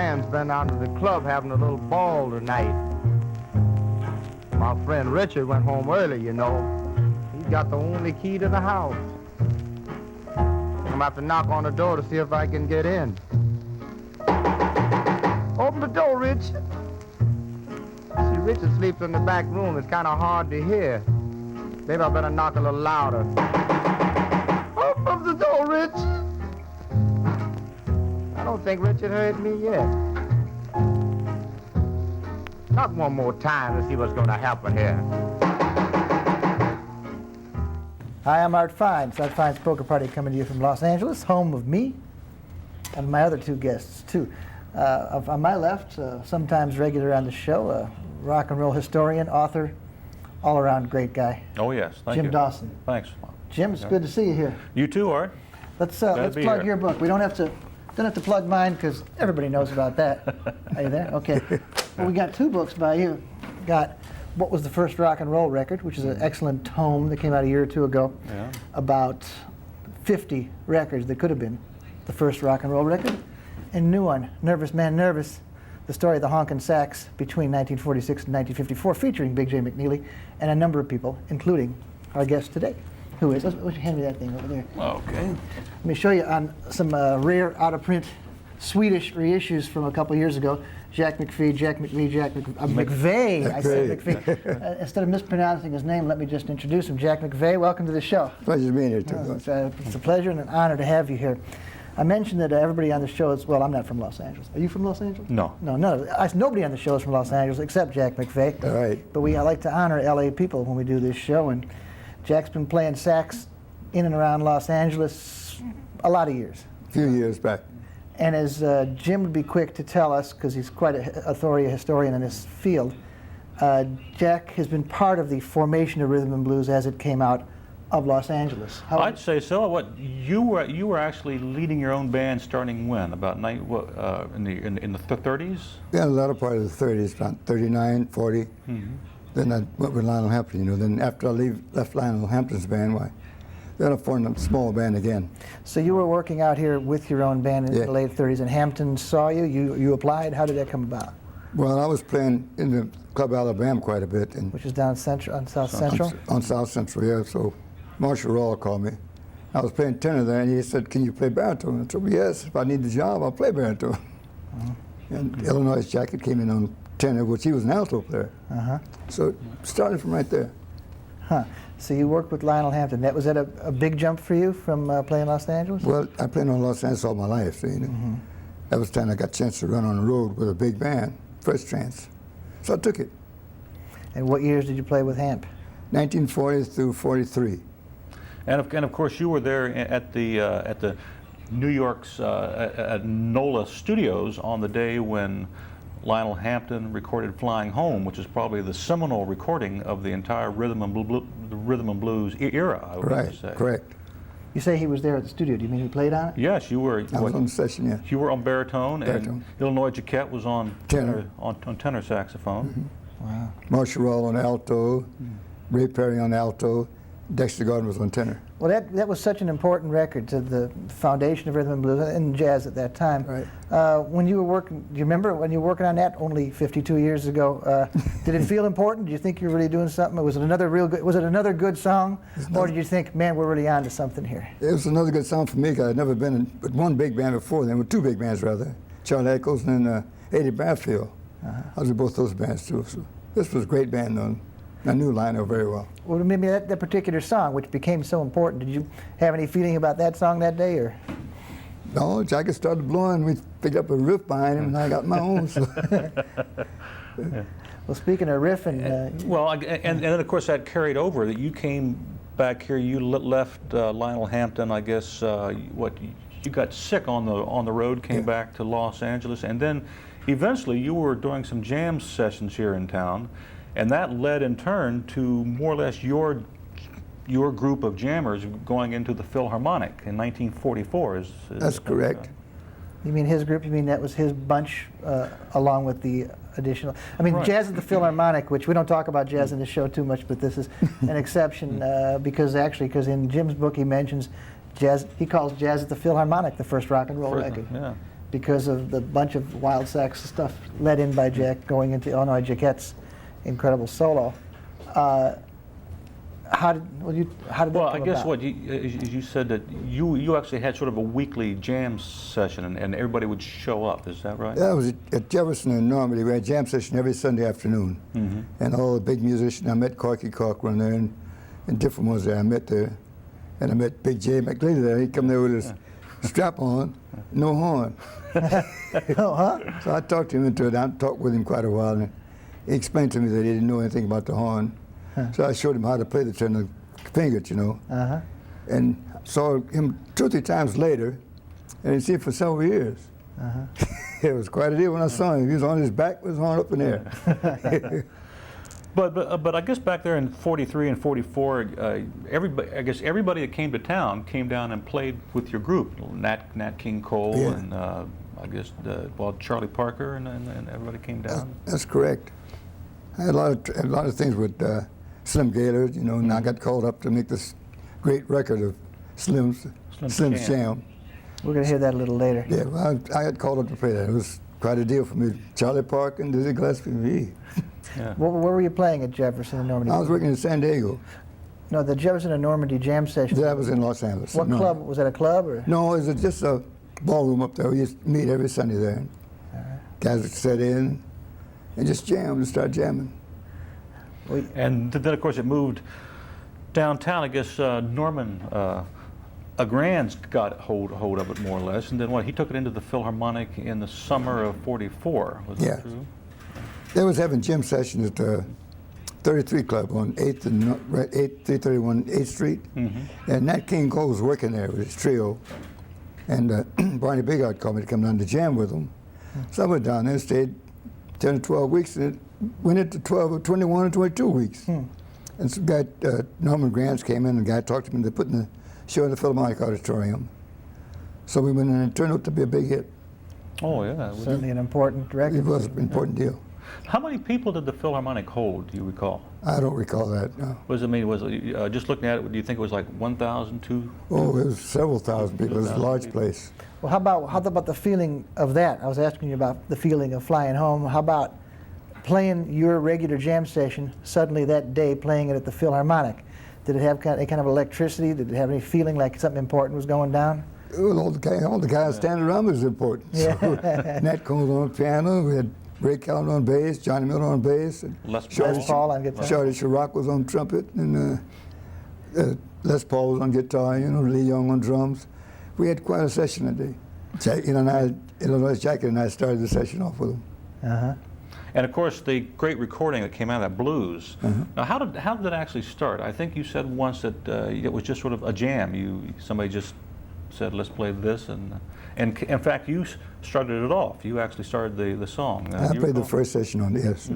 band's been out to the club having a little ball tonight. My friend Richard went home early, you know. He's got the only key to the house. I'm gonna have to knock on the door to see if I can get in. Open the door, Rich. See, Richard sleeps in the back room. It's kind of hard to hear. Maybe I better knock a little louder. Open up the door, Rich. I don't think Richard heard me yet. Knock one more time to see what's going to happen here. Hi, I'm Art Fein. It's Art Fein's Poker Party coming to you from Los Angeles, home of me and my other two guests, too. On my left, sometimes regular on the show, a rock and roll historian, author, all-around great guy. Oh, yes. Thank you. Jim Dawson. Thanks. Jim, it's good to see you here. You too, Art. Let's plug your book. We don't have to plug mine because everybody knows about that. Are you there? Okay. Well, we got two books by you. Got What Was the First Rock and Roll Record, which is an excellent tome that came out a year or two ago, about 50 records that could have been the first rock and roll record. And new one, Nervous Man Nervous, the story of the honkin' sax between 1946 and 1954, featuring Big J. McNeely and a number of people, including our guest today, who is, let's hand me that thing over there. Okay. Let me show you on some rare out-of-print Swedish reissues from a couple years ago. McVey. I said McVey. Instead of mispronouncing his name, let me just introduce him. Jack McVey, welcome to the show. Pleasure being here, too. It's a pleasure and an honor to have you here. I mentioned that everybody on the show is, well, I'm not from Los Angeles. Are you from Los Angeles? No. No, nobody on the show is from Los Angeles except Jack McVey. All right. But I like to honor LA people when we do this show, and Jack's been playing sax in and around Los Angeles a lot of years. A few years back. And as Jim would be quick to tell us, because he's quite an authority historian in this field, Jack has been part of the formation of rhythm and blues as it came out of Los Angeles. I'd say so. What you were actually leading your own band starting when? About in the 30s? Yeah, the latter part of the 30s, about 39, 40. Then I went with Lionel Hampton, you know. Then after I left Lionel Hampton's band, then I formed a small band again. So you were working out here with your own band in the late 30s, and Hampton saw you. You applied. How did that come about? Well, I was playing in the Club Alabama quite a bit. Which is down on South Central? On South Central, yeah. So Marshall Rawl called me. I was playing tenor there, and he said, "Can you play baritone?" I said, "Well, yes, if I need the job, I'll play baritone." And Illinois Jacket came in on tenor, which he was an alto player. So it started from right there. So you worked with Lionel Hampton. Was that a big jump for you from playing Los Angeles? Well, I played on Los Angeles all my life. So, you know. That was the time I got a chance to run on the road with a big band, first chance. So I took it. And what years did you play with Hamp? 1940 through 43. And of course you were there at the New York's at NOLA Studios on the day when Lionel Hampton recorded "Flying Home," which is probably the seminal recording of the entire rhythm and blues era. I would say. Correct. You say he was there at the studio. Do you mean he played on it? Yes, you were. I was on the session, yeah. You were on baritone, and Illinois Jaquette was on tenor, on tenor saxophone. Wow. Marshall Rawl on alto, Ray Perry on alto, Dexter Gordon was on tenor. Well, that was such an important record to the foundation of rhythm and blues and jazz at that time. Right. When you were working, do you remember when you were working on that only 52 years ago? Did it feel important? Did you think you were really doing something? Was it another good song, or did you think, man, we're really on to something here? It was another good song for me because I'd never been in but one big band before. Then with two big bands rather, Charlie Echols and Eddie Bradfield. I was in both those bands too. So this was a great band though. I knew Lionel very well. Well, maybe that particular song, which became so important, did you have any feeling about that song that day, or? No, Jacket started blowing. We picked up a riff behind him, and I got my own. So. Well, speaking of riffing, and then of course that carried over. That you came back here. You left Lionel Hampton. I guess you got sick on the road. Came back to Los Angeles, and then eventually you were doing some jam sessions here in town. And that led in turn to more or less your group of jammers going into the Philharmonic in 1944. That's correct. You mean his group? You mean that was his bunch along with the additional? I mean, Jazz at the Philharmonic, which we don't talk about jazz in the show too much, but this is an exception because in Jim's book he mentions jazz. He calls Jazz at the Philharmonic the first rock and roll record. Yeah. because of the bunch of wild sax stuff led in by Jack going into Illinois Jacquette's incredible solo. How did that come Well, I guess about? you said that you actually had sort of a weekly jam session, and everybody would show up. Is that right? Yeah, I was at Jefferson in Normandy. We had jam session every Sunday afternoon. And all the big musicians, I met Corky Cochran there, and different ones there I met there. And I met Big J McLean there. He'd come there with his strap on, no horn. Oh, huh? So I talked him into it. I talked with him quite a while, and he explained to me that he didn't know anything about the horn. So I showed him how to play the turn of the fingers, you know. Uh-huh. And saw him 2 or 3 times later, and he'd seen him for several years. Uh-huh. It was quite a deal when I saw him. He was on his back with his horn up in the air. But I guess back there in '43 and '44, everybody that came to town came down and played with your group. Nat King Cole Yeah. and I guess Charlie Parker and everybody came down. That's correct. I had a lot of things with Slim Gaylord, you know, and I got called up to make this great record of Slim's Jam. We're going to hear that a little later. Yeah, well, I got called up to play that. It was quite a deal for me. Charlie Parker and Dizzy Gillespie and me. Yeah. Where were you playing at Jefferson and Normandy? I was working in San Diego. No, the Jefferson and Normandy jam session. That was in Los Angeles. What club? Was that a club? Or? No, it was just a ballroom up there. We used to meet every Sunday there. Guys would sit in and just jam and start jamming. And then, of course, it moved downtown. I guess Norman Agrand's got hold of it more or less, and then he took it into the Philharmonic in the summer of '44. Was that true? They was having jam sessions at the 33 Club on 8th and 331 8th Street, and Nat King Cole was working there with his trio, and Barney Bigard called me to come down to jam with him. So I went down there, stayed 10 or 12 weeks, and it went into 12 or 21 or 22 weeks. And some guy, Norman Granz came in, and the guy talked to me. They put in the show in the Philharmonic Auditorium. So we went in, and it turned out to be a big hit. Oh, yeah. Certainly an important record. It was an important deal. How many people did the Philharmonic hold, do you recall? I don't recall that, no. Was it just looking at it, do you think it was like 1,000, 2? Oh, it was several thousand people. It was a large place. Well, how about the feeling of that? I was asking you about the feeling of flying home. How about playing your regular jam session, suddenly that day playing it at the Philharmonic? Did it have any kind of electricity? Did it have any feeling like something important was going down? Well, all the guys standing around was important. Yeah. So Nat Cole on piano, we had Ray Callen on bass, Johnny Miller on bass, and Les Paul on guitar. Shorty Chirac was on trumpet, and Les Paul was on guitar, you know, Lee Young on drums. We had quite a session that day. Illinois Jacket and I started the session off with him. Uh-huh. And of course, the great recording that came out of that blues. Now, how did that actually start? I think you said once that it was just sort of a jam. Somebody just said, "Let's play this," and in fact, you started it off. You actually started the song. I played the first session on it, yes.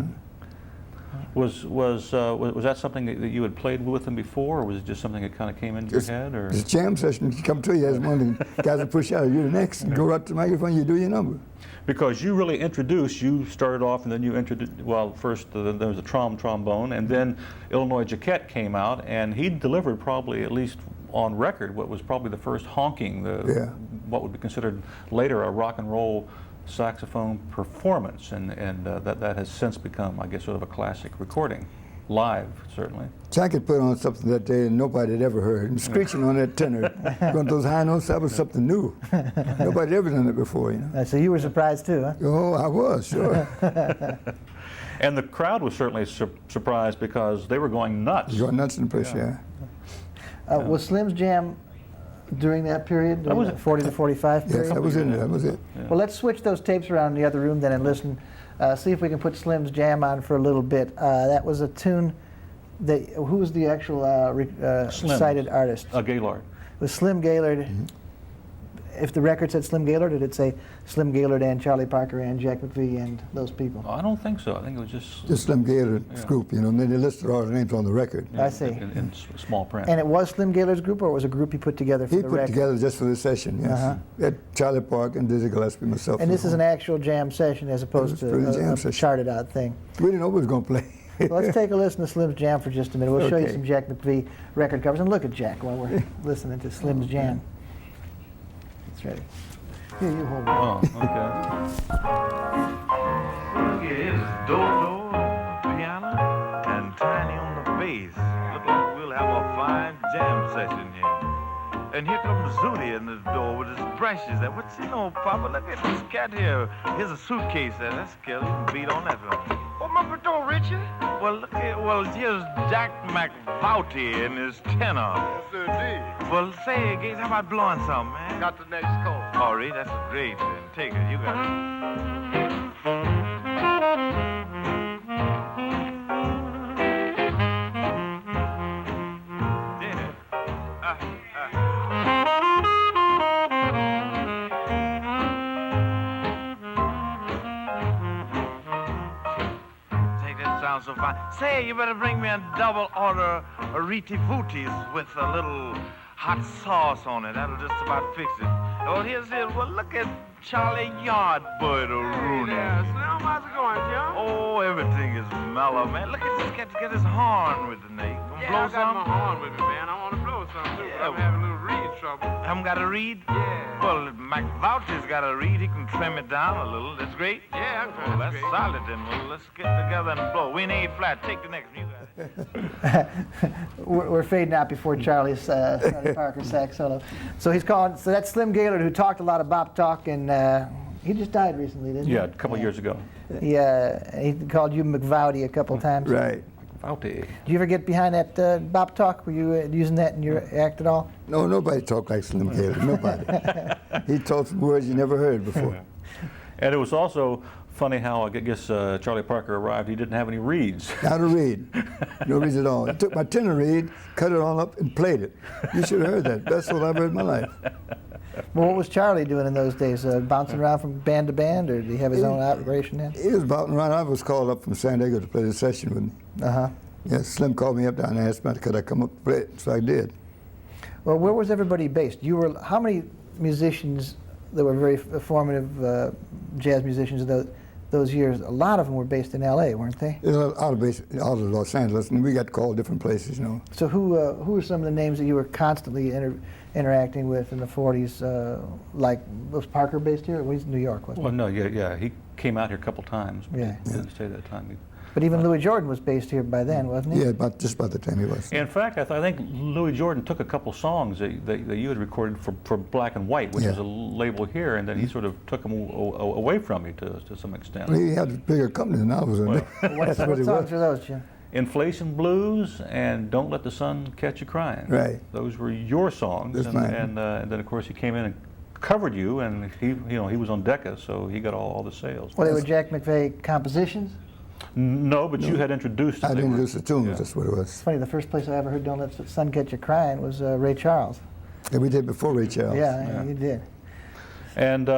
Was that something that you had played with them before, or was it just something that kind of came into your head? Or it's a jam session. You come to you as one of the guys that push out. You're the next, and go right to the microphone. You do your number. Because you really you started off, and then you introduced. Well, first there was a trombone, and then Illinois Jacquette came out, and he delivered probably, at least on record, what was probably the first honking, what would be considered later a rock and roll saxophone performance, and that has since become, I guess, sort of a classic recording, live certainly. Jacket put on something that day and nobody had ever heard. And screeching on that tenor, going those high notes, that was something new. Nobody had ever done it before, you know. So you were surprised too, huh? Oh, I was, sure. And the crowd was certainly surprised because they were going nuts. Going nuts in the place, yeah. Was Slim's Jam during that period, during the 40 to 45 period? Yes, that was in there, that was it. Yeah. Well, let's switch those tapes around in the other room then and listen. See if we can put Slim's Jam on for a little bit. That was a tune that, who was the actual cited artist? Gaylord. It was Slim Gaylord. If the record said Slim Gaylord, did it say Slim Gaylord and Charlie Parker and Jack McVey and those people? I don't think so. I think it was just Slim Gaylord's group, you know, and then they listed all the names on the record. I see. In small print. And it was Slim Gaylord's group, or it was a group he put together for the record? He put together just for the session, yes. Charlie Parker and Dizzy Gillespie, myself. And this is an actual jam session as opposed to a charted out thing. We didn't know who was going to play. Well, let's take a listen to Slim's Jam for just a minute. We'll show you Okay. some Jack McVey record covers. And look at Jack while we're listening to Slim's Jam. It's ready. Here, you hold it. Oh, okay. Here's Dodo, piano, and Tiny on the bass. Look like we'll have a fine jam session here. And here comes Zooty in the door with his brushes. What's he know, Papa? Look at this cat here. Here's a suitcase there. That's Kelly. You can beat on that one. Open up the door, Richard. Well, look here. Well, here's Jack McVey and his tenor. Yes, indeed. Well, say, Gates, how about blowing some, man? Got the next call. All right, that's great. Then take it. You got it. Sounds so fine. Say, you better bring me a double order of Riti Footies with a little hot sauce on it. That'll just about fix it. Well, here's it. Well, look at Charlie Yardbird Rooney. Yeah, Slim, how's it going, Jim? Oh, everything is mellow, man. Look at this cat get his horn with the neck. Gonna blow I got some? my horn with me, man. I want to blow some, too. Yeah, But I'm having a little reed trouble. Haven't got a reed? Yeah. Well, McVouty's got a reed. He can trim it down a little. That's great. Yeah, Well, that's great. solid then. Well, let's get together and blow. We in A flat. Take the next one. You got it. We're fading out before Charlie Parker sax solo. So he's calling. So that's Slim Gaylord, who talked a lot of bop talk, and he just died recently, didn't he? Yeah, a couple years ago. He called you McVouty a couple times. Right. Outie. Did you ever get behind that bop talk? Were you using that in your act at all? No, nobody talked like Slim Gaylord. Nobody. He told some words you never heard before. And it was also funny how I guess Charlie Parker arrived. He didn't have any reeds. Not a reed. No reeds at all. I took my tenor reed, cut it all up, and played it. You should have heard that. Best one I've heard in my life. Well, what was Charlie doing in those days? Bouncing around from band to band, or did he have his own operation then? He was bouncing around. I was called up from San Diego to play the session with me. Uh-huh. Yeah, Slim called me up down and asked me, could I come up and play it? So I did. Well, where was everybody based? How many musicians that were very formative jazz musicians of those years? A lot of them were based in L.A., weren't they? Out of Los Angeles, and we got called different places, you know. So who were some of the names that you were constantly interacting with in the 40s? Like, was Parker based here? Well, he's in New York, wasn't Well, no, yeah. He came out here a couple times, but Yeah. he didn't stay that time. he? But even Louis Jordan was based here by then, wasn't he? Yeah, just about the time he was. In fact, I think Louis Jordan took a couple songs that you had recorded for Black and White, which Yeah. was a label here, and then he sort of took them away from you to some extent. Well, he had a bigger company than I was in. What That's what he songs was. are those, Jim? Inflation Blues and Don't Let the Sun Catch You Crying. Right. Those were your songs, That's mine. and then of course he came in and covered you, and he was on Decca, so he got all the sales. Well, they were Jack McVey compositions. No, but you had introduced. I they were- introduced the tunes, yeah. that's what it was. It's funny, the first place I ever heard Don't Let the Sun Catch You Crying was Ray Charles. And we did before Ray Charles. Yeah, you did. And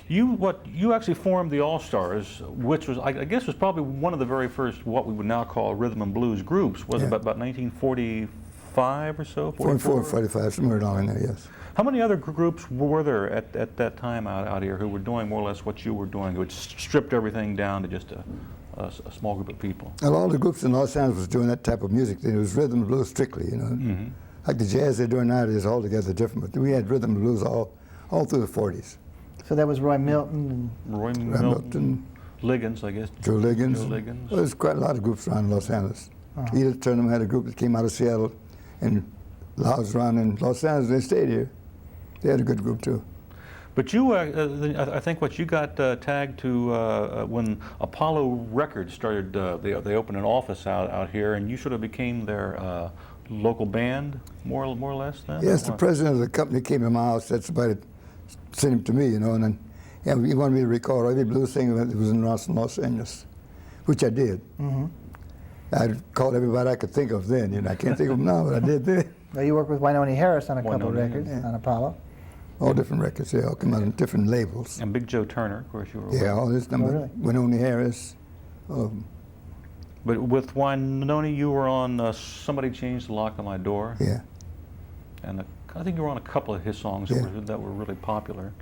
you actually formed the All Stars, which was I guess was probably one of the very first what we would now call rhythm and blues groups. Was it Yeah. about 1945 or so? 44, 45, somewhere down in there, yes. How many other groups were there at that time out here who were doing more or less what you were doing, who had stripped everything down to just a small group of people? And all the groups in Los Angeles was doing that type of music. It was rhythm and blues strictly, you know. Mm-hmm. Like the jazz they're doing nowadays is altogether different, but we had rhythm and blues all through the 40s. So that was Roy Milton Roy Milton, Milton, Liggins, I guess. Joe Liggins. Joe Liggins. Well, there's quite a lot of groups around Los Angeles. Uh-huh. Edith Turnham had a group that came out of Seattle and lounged around in Los Angeles. They stayed here. They had a good group too. But you, I think what you got tagged to when Apollo Records started, they opened an office out here, and you sort of became their local band, more or less then? Yes, the president of the company came to my house, said somebody sent him to me, you know, and then he wanted me to record every blues thing that was in Los Angeles, which I did. Mm-hmm. I called everybody I could think of then, you know. I can't think of them now, but I did then. Well, you worked with Wynonie Harris on a couple of Wynonie, records yeah. on Apollo. All different records, they all come out on different labels. And Big Joe Turner, of course, you were. Yeah, all this number. really? Wynonie Harris. But with Wynonie, you were on Somebody Changed the Lock on My Door. Yeah. And I think you were on a couple of his songs Yeah. that were really popular.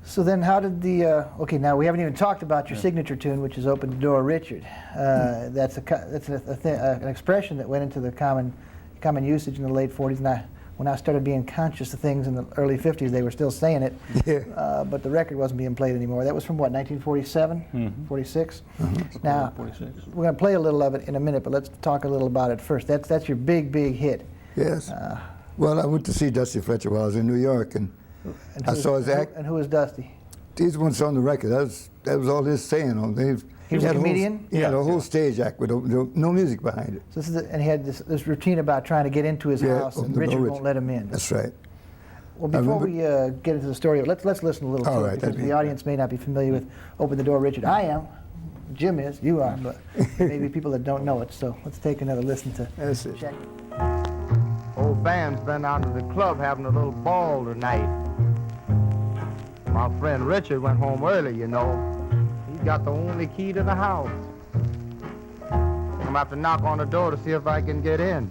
So then how did the, okay, now we haven't even talked about your signature tune, which is Open the Door, Richard. That's an expression that went into the common usage in the late 40s. And I when I started being conscious of things in the early 50s, they were still saying it, Yeah. but the record wasn't being played anymore. That was from what, 1947, 46? Now, 46. we're going to play a little of it in a minute, but let's talk a little about it first. That's your big, big hit. Yes. Well, I went to see Dusty Fletcher while I was in New York, and I saw his act. And who is Dusty? He's the one that's on the record. That was all his saying on it. He was a comedian? He had a whole stage act with no music behind it. So and he had this routine about trying to get into his house, and Richard won't let him in. That's right. Well, before we get into the story, let's listen a little to it, because the audience may not be familiar with Open the Door, Richard. I am. Jim is. You are. But maybe people that don't know it. So let's take another listen to check. Old band's been out to the club having a little ball tonight. My friend Richard went home early, you know. He's got the only key to the house. I'm gonna have to knock on the door to see if I can get in.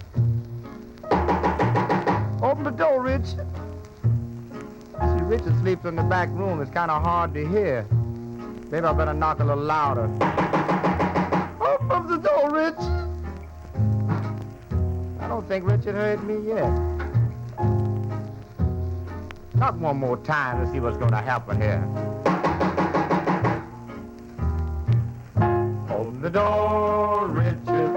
Open the door, Rich. See, Richard sleeps in the back room. It's kind of hard to hear. Maybe I better knock a little louder. Open up the door, Rich. I don't think Richard heard me yet. Knock one more time to see what's gonna happen here. Open the door, Richard.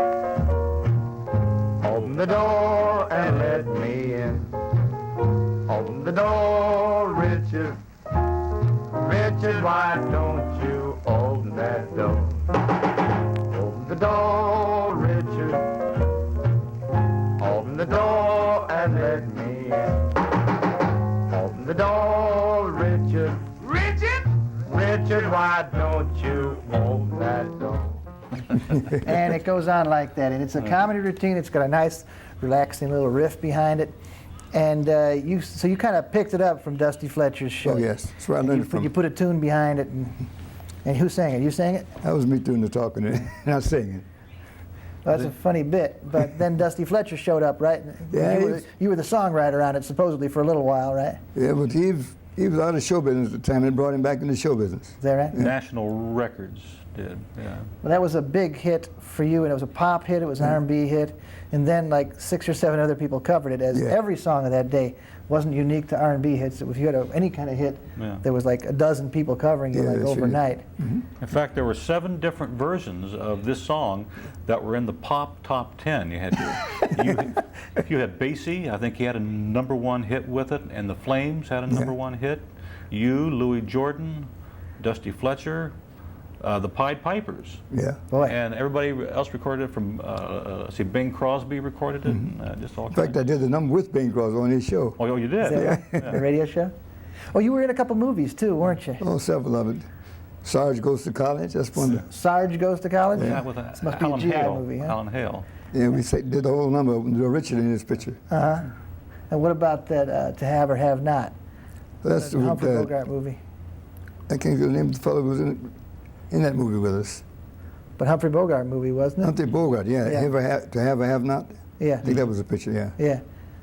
Open the door and let me in. Open the door, Richard. Richard, why don't you open that door? Open the door, Richard. Open the door and let me in. Open the door, Richard. Richard? Richard, why don't you open that door? And it goes on like that. And it's a comedy routine. It's got a nice, relaxing little riff behind it. And so you kind of picked it up from Dusty Fletcher's show. Oh, yes. That's where I learned it from. You put a tune behind it. And who sang it? You sang it? That was me doing the talking and not singing. Well, that's a funny bit. But then Dusty Fletcher showed up, right? Yeah. You were the songwriter on it, supposedly, for a little while, right? Yeah, but he was out of show business at the time and brought him back into show business. Is that right? Yeah. National Records did, yeah. Well, that was a big hit for you, and it was a pop hit, it was an R&B hit, and then like 6 or 7 other people covered it, as every song of that day wasn't unique to R&B hits. If you had any kind of hit, there was like a dozen people covering it overnight. In fact, there were 7 different versions of this song that were in the pop top 10. You had you had Basie, I think he had a #1 hit with it, and the Flames had a #1 hit. You, Louis Jordan, Dusty Fletcher, the Pied Pipers. Yeah. Boy. And everybody else recorded it from, see, Bing Crosby recorded it. And, just all In fact, I did the number with Bing Crosby on his show. Oh, you did? The radio show? Oh, you were in a couple movies too, weren't you? Oh, several of it. Sarge Goes to College, that's one. Sarge Goes to College? Yeah, with must be a Alan GI Hale. movie, huh? Alan Hale. Yeah, we did the whole number with Richard in his picture. Uh-huh. And what about that To Have or Have Not? That's The Humphrey Bogart movie. I can't get the name of the fellow who was in that movie with us. But Humphrey Bogart movie, wasn't it? Humphrey Bogart, yeah. To Have or Have Not? Yeah. I think that was the picture, yeah. Yeah.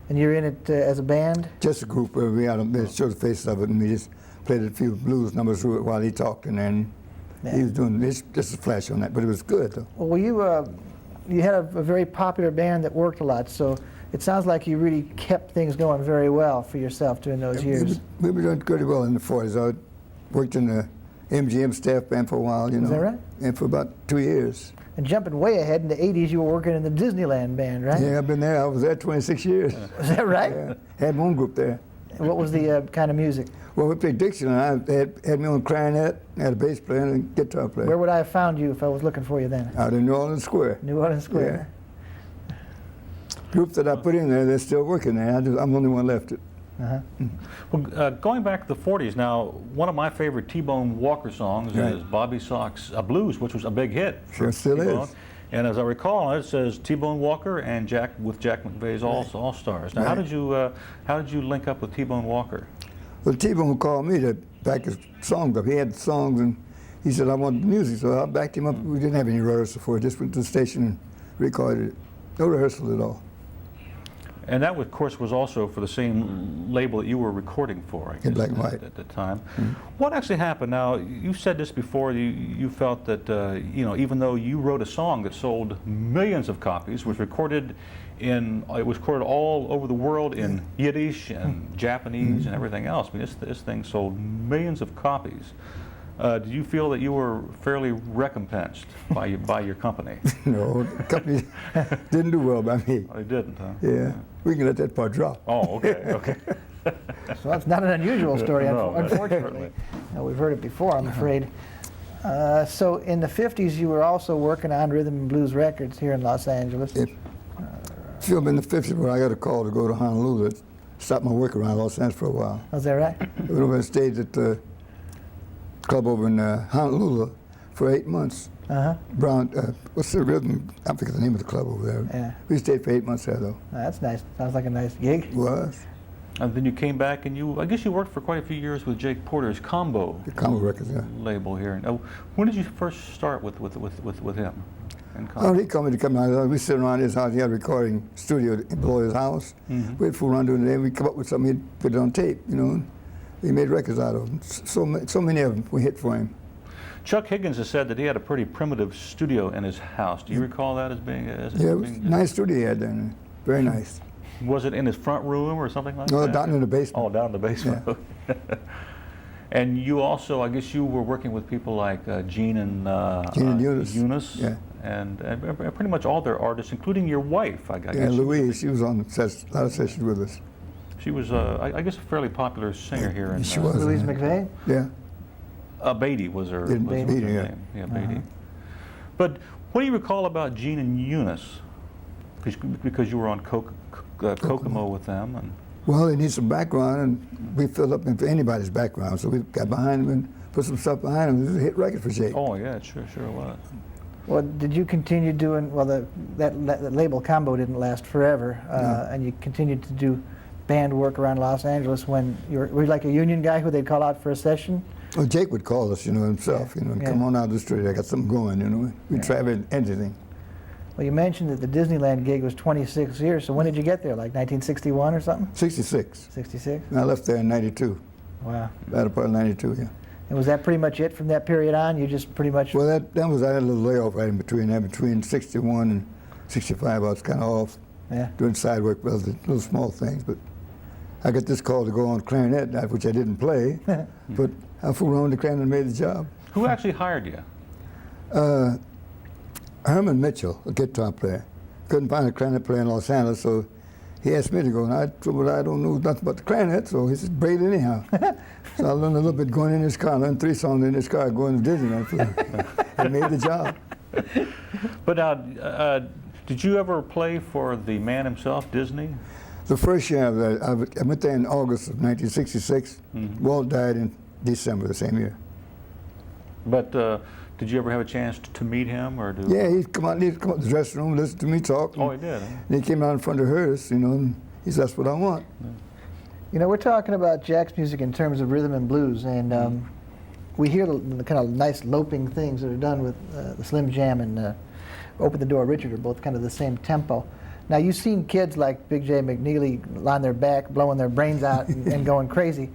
And you're in it as a band? Just a group where we had to show the faces of it, and we just played a few blues numbers through it while he talked, and then he was doing just a flash on that, but it was good, though. Well, you had a very popular band that worked a lot, so it sounds like you really kept things going very well for yourself during those years. We were doing pretty well in the 40s. I worked in the MGM staff band for a while, you know. Is that right? And for about 2 years. And jumping way ahead, in the 80s, you were working in the Disneyland band, right? Yeah, I've been there. I was there 26 years. Is that right? Yeah. Had my own group there. And what was the kind of music? Well, we played Dixieland. I had me on clarinet, had a bass player and a guitar player. Where would I have found you if I was looking for you then? Out in New Orleans Square. New Orleans Square. Yeah. Group that I put in there, they're still working there. I'm the only one left. Uh-huh. Well, going back to the 40s, now, one of my favorite T-Bone Walker songs is Bobby Sox Blues, which was a big hit. Sure still T-Bone. is. And as I recall, it says T-Bone Walker and Jack McVey's All Stars. Now, how did you link up with T-Bone Walker? Well, T-Bone called me to back his songs up. He had songs, and he said, I want the music, so I backed him up. We didn't have any rehearsal for it. Just went to the station and recorded it. No rehearsal at all. And that, of course, was also for the same label that you were recording for, I guess, In black and white. at the time. What actually happened? Now, you said this before. You felt that even though you wrote a song that sold millions of copies, was recorded it was recorded all over the world in Yiddish and Japanese and everything else. I mean, this thing sold millions of copies. Did you feel that you were fairly recompensed by your company? No, the company didn't do well by me. Oh, they didn't, huh? Yeah, we can let that part drop. Oh, okay, okay. So that's not an unusual story, No, unfortunately. We've heard it before, I'm afraid. So in the 50s, you were also working on rhythm and blues records here in Los Angeles. Film in the 50s when I got a call to go to Honolulu, stopped my work around Los Angeles for a while. Was that right? We went over and stayed at the club over in Honolulu for 8 months. Brown, what's the rhythm? I forget the name of the club over there. Yeah. We stayed for 8 months there, though. That's nice. Sounds like a nice gig. It was. And then you came back and I guess you worked for quite a few years with Jake Porter's Combo The Combo Records, yeah. label here. When did you first start with him? And Oh, Combo? he called me to come out. We sit around his house. He had a recording studio below his house. We'd fool around doing it. We'd come up with something. He'd put it on tape, and we made records out of them. So many of them we hit for him. Chuck Higgins has said that he had a pretty primitive studio in his house. Do you recall that as being? Yeah, it was a nice studio he had there. Very nice. Was it in his front room or something like No, that? down in the basement. Oh, down in the basement. Yeah. And you also, I guess you were working with people like Gene and Eunice. Yeah. And pretty much all their artists, including your wife, I guess. Yeah, Louise, she was on a lot of sessions with us. She was, I guess, a fairly popular singer here. In, She was. Louise McVey? Yeah. Beatty was her, Beatty, yeah. name. Yeah, Beatty. But what do you recall about Gene and Eunice? Because you were on Kokomo with them. And Well, they need some background, and we filled up into anybody's background. So we got behind them and put some stuff behind them. It was a hit record for Jake. oh, yeah, it sure was. Well, did you continue doing, well, that label Combo didn't last forever, and you continued to do band work around Los Angeles when were you like a union guy who they'd call out for a session? Well, Jake would call us, himself, and come on out of the studio. I got something going, We'd try anything. Well, you mentioned that the Disneyland gig was 26 years, so when did you get there, like 1961 or something? 66. 66? And I left there in 92. Wow. Latter part of 92, yeah. And was that pretty much it from that period on? You just pretty much... Well, I had a little layoff right in between that. Between 61 and 65, I was kind of off doing side work, little small things. But I got this call to go on clarinet, which I didn't play, but I fooled around with the clarinet and made the job. Who actually hired you? Herman Mitchell, a guitar player, couldn't find a clarinet player in Los Angeles, so he asked me to go, and I told him I don't know nothing about the clarinet, so he said, "Play it anyhow." So I learned a little bit going in his car, learned 3 songs in his car, going to Disneyland. And made the job. But now, did you ever play for the man himself, Disney? The first year I went there in August of 1966. Walt died in December the same year. But did you ever have a chance to meet him, or do? Yeah, he'd come out to the dressing room, listen to me talk. Oh, he did. Huh? And he came out in front of hers, and he said, "That's what I want." We're talking about Jack's music in terms of rhythm and blues, and we hear the kind of nice loping things that are done with the Slim Jam and Open the Door Richard are both kind of the same tempo. Now, you've seen kids like Big J McNeely on their back, blowing their brains out and going crazy.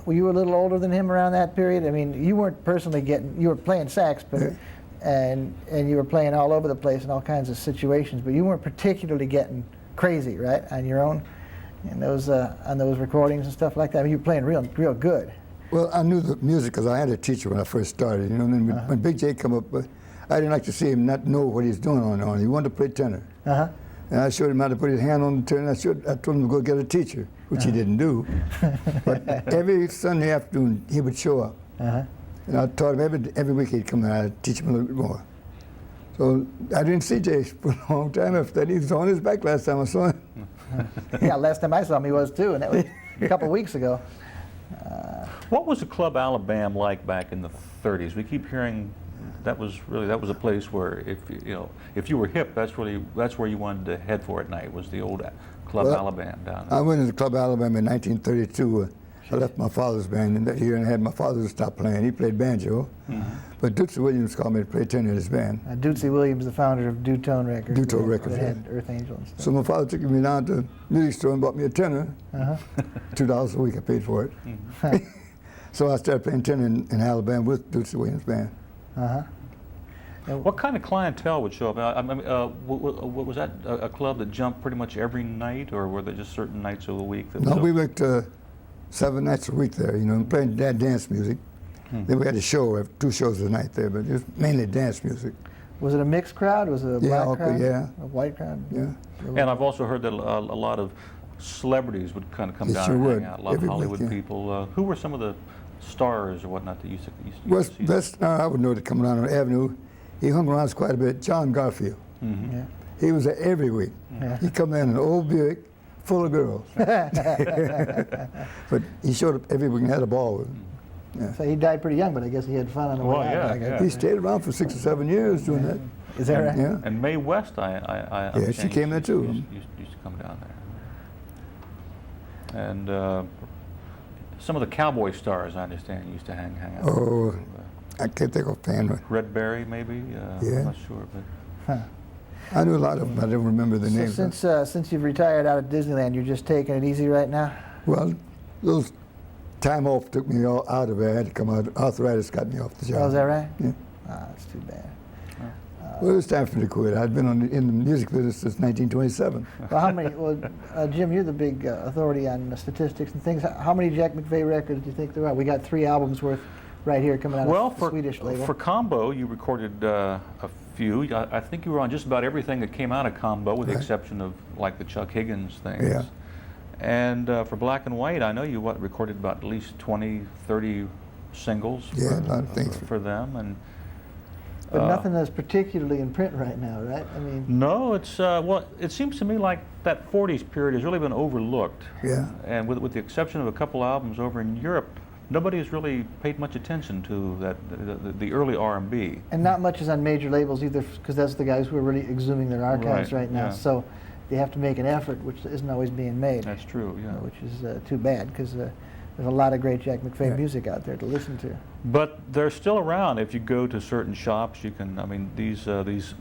Were you a little older than him around that period? I mean, you weren't personally you were playing sax, but and you were playing all over the place in all kinds of situations, but you weren't particularly getting crazy, right, on your own, and on those recordings and stuff like that. I mean, you were playing real good. Well, I knew the music because I had a teacher when I first started, and then when Big J come up, I didn't like to see him not know what he's doing on the horn. He wanted to play tenor. And I showed him how to put his hand on the tenor. I told him to go get a teacher, which he didn't do. But every Sunday afternoon, he would show up. And I taught him every week he'd come and I'd teach him a little bit more. So I didn't see Jay for a long time after that. He was on his back last time I saw him. Yeah, last time I saw him he was too, and that was a couple weeks ago. What was the Club Alabama like back in the 30s? We keep hearing that was a place where if you were hip, that's where you wanted to head for at night, was the old Club Alabama down there. I went into Club Alabama in 1932. I left my father's band in that year and had my father stop playing. He played banjo, but Dootsy Williams called me to play tenor in his band. Dootsy Williams, the founder of Dutone Records. Dutone Records, that yeah. had Earth Angel and stuff. So my father took me down to the music store and bought me a tenor. $2 a week I paid for it. So I started playing tenor in Alabama with Dootsy Williams' band. What kind of clientele would show up? I mean, was that a club that jumped pretty much every night, or were there just certain nights of the week? That No, we worked 7 nights a week there, you know, playing dance music. Then we had a show, 2 shows a night there, but it was mainly dance music. Was it a mixed crowd? Was it a black crowd? Yeah. A white crowd? Yeah. And I've also heard that a lot of celebrities would kind of come They down sure and would, hang out. A lot of every week, Hollywood yeah. people. Who were some of the stars or whatnot that used to Well, see? best star I would know to come down on the Avenue, he hung around us quite a bit, John Garfield. Yeah. He was there every week. Yeah. He'd come in an old Buick full of girls. But he showed up every week and had a ball with him. Yeah. So he died pretty young, but I guess he had fun on the way out. yeah, I guess. yeah. He stayed around for 6 or 7 years doing that. Is that right? Yeah. And Mae West, I Yeah, understand she came there too. Used to come down there. And some of the cowboy stars, I understand, used to hang out. Oh, I can't think of offhand. Red Berry, maybe. Yeah. I'm not sure, but I knew a lot of them, but I don't remember the names. Since you've retired out of Disneyland, you're just taking it easy right now? Well, those time off took me all out of it. I had to come out. Arthritis got me off the job. Oh, is that right? Yeah. Ah, that's too bad. Well, it was time for me to quit. I'd been in the music business since 1927. Well, how many? Well, Jim, you're the big authority on statistics and things. How many Jack McVey records do you think there are? We got 3 albums worth right here coming out of the Swedish label. For Combo, you recorded a few. I think you were on just about everything that came out of Combo, with the exception of like the Chuck Higgins things. Yeah. And for Black and White, I know you recorded about at least 20, 30 singles Yeah, a lot of things. for them. And But nothing that's particularly in print right now, right? I mean, no, it's well, it seems to me like that 40s period has really been overlooked. Yeah. And with the exception of a couple albums over in Europe, nobody has really paid much attention to that the early R&B. and not much is on major labels either, because that's the guys who are really exhuming their archives right now. yeah. So they have to make an effort, which isn't always being made. That's true, yeah. Which is too bad, because there's a lot of great Jack McVey music out there to listen to. But they're still around. If you go to certain shops, you can. I mean, these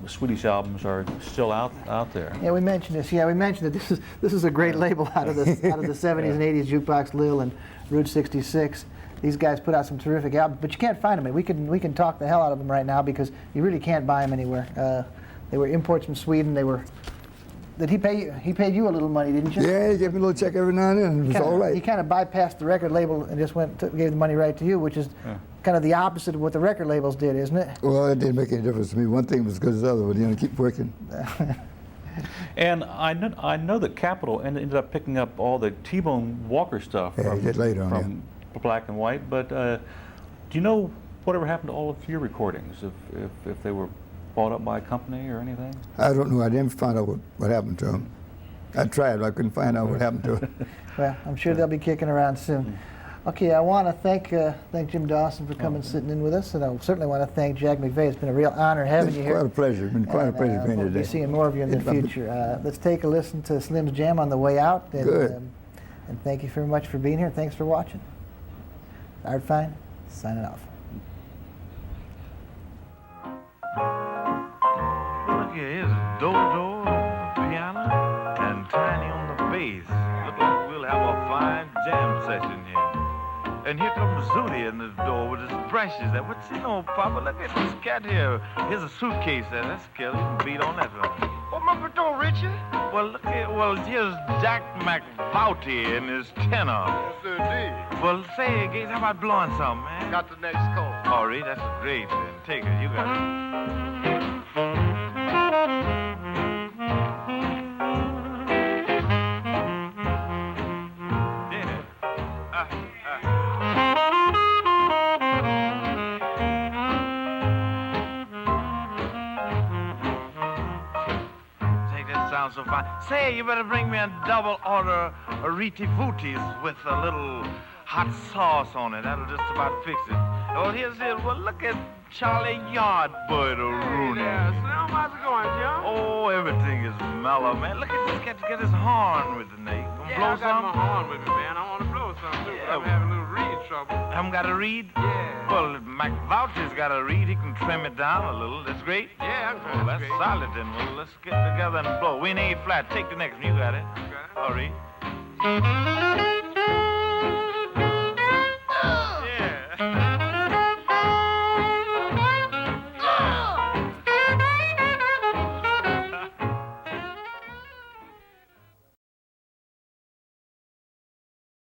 Swedish albums are still out there. Yeah, we mentioned this. Yeah, we mentioned that this is a great label out of the 70s and 80s. Jukebox Lil and Route 66. These guys put out some terrific albums, but you can't find them. We can talk the hell out of them right now because you really can't buy them anywhere. They were imports from Sweden. They were. Did he pay you? He paid you a little money, didn't you? Yeah, he gave me a little check every now and then, and it was all right. He kind of bypassed the record label and just gave the money right to you, which is kind of the opposite of what the record labels did, isn't it? Well, it didn't make any difference to me. One thing was as good as the other, but you know, keep working. And I know that Capitol ended up picking up all the T-Bone Walker stuff Yeah, he did later on, from Black and White. But do you know whatever happened to all of your recordings? If they were bought up by a company or anything? I don't know. I didn't find out what happened to him. I tried, but I couldn't find out what happened to him. Well, I'm sure they'll be kicking around soon. Okay, I want to thank Jim Dawson for coming sitting in with us, and I certainly want to thank Jack McVey. It's been a real honor having you here. Quite a pleasure. It's been quite a pleasure being here We'll be today. seeing more of you in the future. Let's take a listen to Slim's Jam on the way out. And, Good. And thank you very much for being here. Thanks for watching. Art Fein, signing off. Look here, here's do on the piano and Tiny on the bass. Look like we'll have a fine jam session here. And here comes Zooty in the door with his brushes. What's you know, Papa? Look at this cat here. Here's a suitcase there. That's Kelly. You can beat on that one. Open up the door, Richard. Well, look here. Well, here's Jack McVey and his tenor. Yes, indeed. Well, say, Gates, how about blowing something, man? Got the next call. All right, that's great. Then take it. You got it. Sounds so fine. Say, you better bring me a double order of Riti Footies with a little hot sauce on it. That'll just about fix it. Oh, here's it. Well, look at Charlie Yardbird Rooney. Yeah, Slim, how's it going, Jim? Oh, everything is mellow, man. Look at this cat to get his horn with the neck. Gonna blow I got some? my horn with me, man. I want to blow know something too, but I'm having a little reed trouble. Haven't got a reed? Yeah. Well, McVoucher's got a reed. He can trim it down a little. That's great. Yeah, Well, that's great. solid then. Well, let's get together and blow. We in A flat. Take the next one. You got it. Okay. All right.